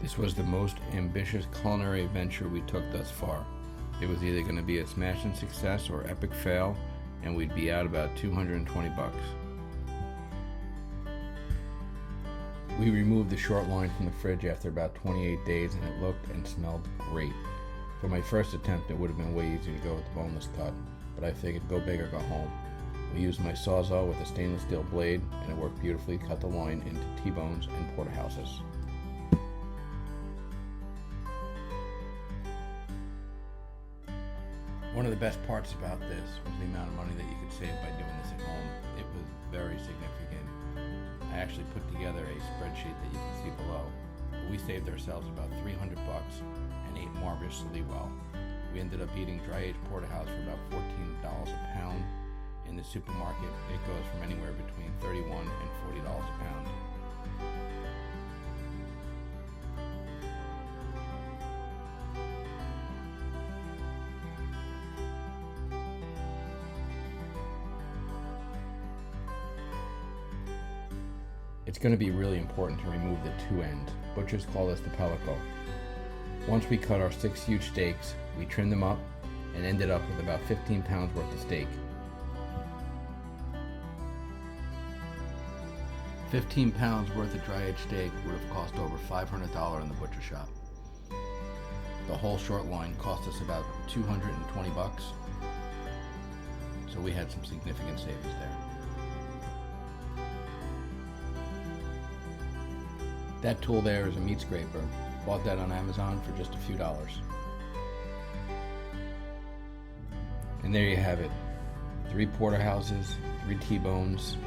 This was the most ambitious culinary venture we took thus far. It was either going to be a smashing success or epic fail, and we'd be out about $220. We removed the short loin from the fridge after about 28 days, and it looked and smelled great. For my first attempt, it would have been way easier to go with the boneless cut, but I figured go big or go home. We used my Sawzall with a stainless steel blade, and it worked beautifully to cut the loin into T-bones and porterhouses. One of the best parts about this was the amount of money that you could save by doing this at home. It was very significant. I actually put together a spreadsheet that you can see below. We saved ourselves about $300 and ate marvelously well. We ended up eating dry-aged porterhouse for about $14 a pound. In the supermarket, it goes from anywhere between $31 and $40 a pound. It's going to be really important to remove the two ends. Butchers call this the pellicle. Once we cut our 6 huge steaks, we trimmed them up and ended up with about 15 pounds worth of steak. 15 pounds worth of dry-aged steak would have cost over $500 in the butcher shop. The whole short loin cost us about $220, so we had some significant savings there. That tool there is a meat scraper. Bought that on Amazon for just a few dollars. And there you have it. 3 porterhouses, 3 T-bones.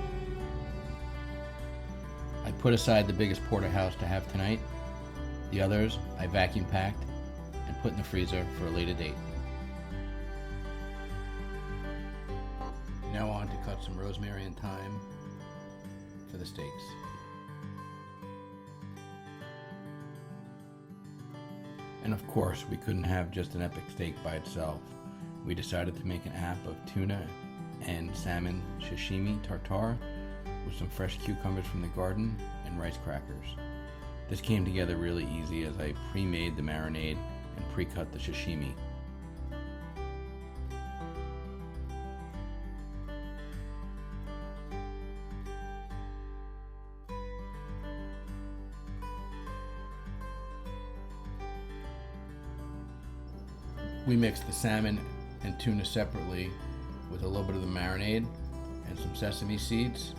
I put aside the biggest porterhouse to have tonight. The others I vacuum packed and put in the freezer for a later date. Now on to cut some rosemary and thyme for the steaks. And of course, we couldn't have just an epic steak by itself. We decided to make an app of tuna and salmon sashimi tartare with some fresh cucumbers from the garden and rice crackers. This came together really easy as I pre-made the marinade and pre-cut the sashimi. We mixed the salmon and tuna separately with a little bit of the marinade and some sesame seeds.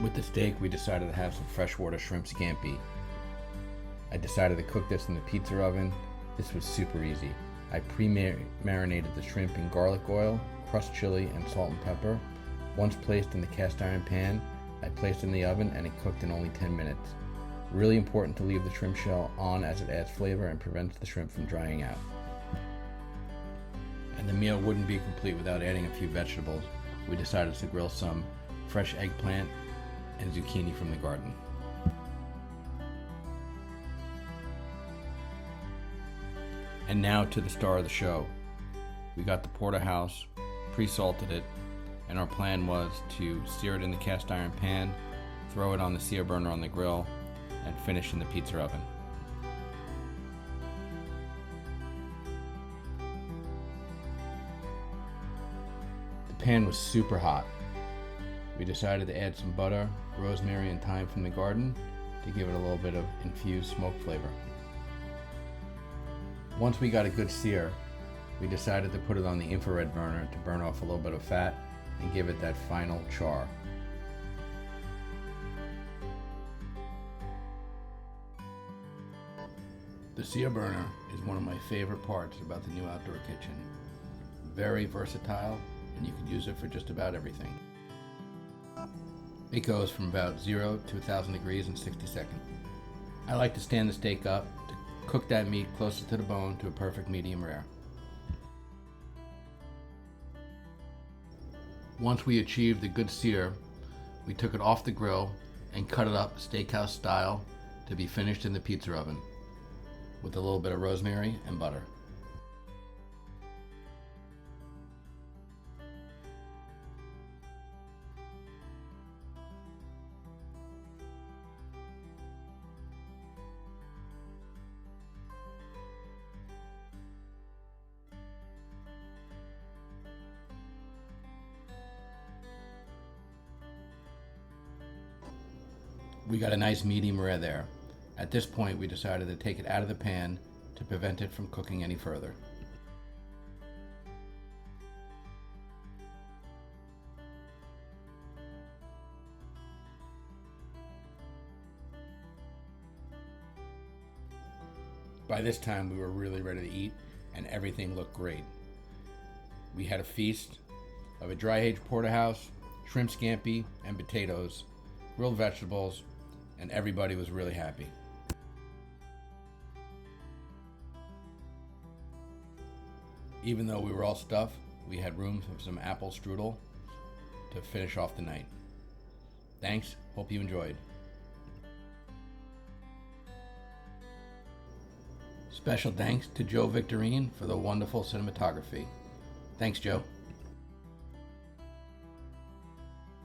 With the steak, we decided to have some freshwater shrimp scampi. I decided to cook this in the pizza oven. This was super easy. I pre-marinated the shrimp in garlic oil, crushed chili, and salt and pepper. Once placed in the cast iron pan, I placed it in the oven and it cooked in only 10 minutes. Really important to leave the shrimp shell on as it adds flavor and prevents the shrimp from drying out. And the meal wouldn't be complete without adding a few vegetables. We decided to grill some fresh eggplant and zucchini from the garden. And now to the star of the show. We got the porterhouse, pre-salted it, and our plan was to sear it in the cast iron pan, throw it on the sear burner on the grill, and finish in the pizza oven. The pan was super hot. We decided to add some butter, rosemary, and thyme from the garden to give it a little bit of infused smoke flavor. Once we got a good sear, we decided to put it on the infrared burner to burn off a little bit of fat and give it that final char. The sear burner is one of my favorite parts about the new outdoor kitchen. Very versatile, and you can use it for just about everything. It goes from about 0 to 1,000 degrees in 60 seconds. I like to stand the steak up to cook that meat closer to the bone to a perfect medium rare. Once we achieved a good sear, we took it off the grill and cut it up steakhouse style to be finished in the pizza oven with a little bit of rosemary and butter. We got a nice medium rare there. At this point, we decided to take it out of the pan to prevent it from cooking any further. By this time, we were really ready to eat, and everything looked great. We had a feast of a dry-aged porterhouse, shrimp scampi, and potatoes, grilled vegetables, and everybody was really happy. Even though we were all stuffed, we had room for some apple strudel to finish off the night. Thanks, hope you enjoyed. Special thanks to Joe Victorine for the wonderful cinematography. Thanks, Joe.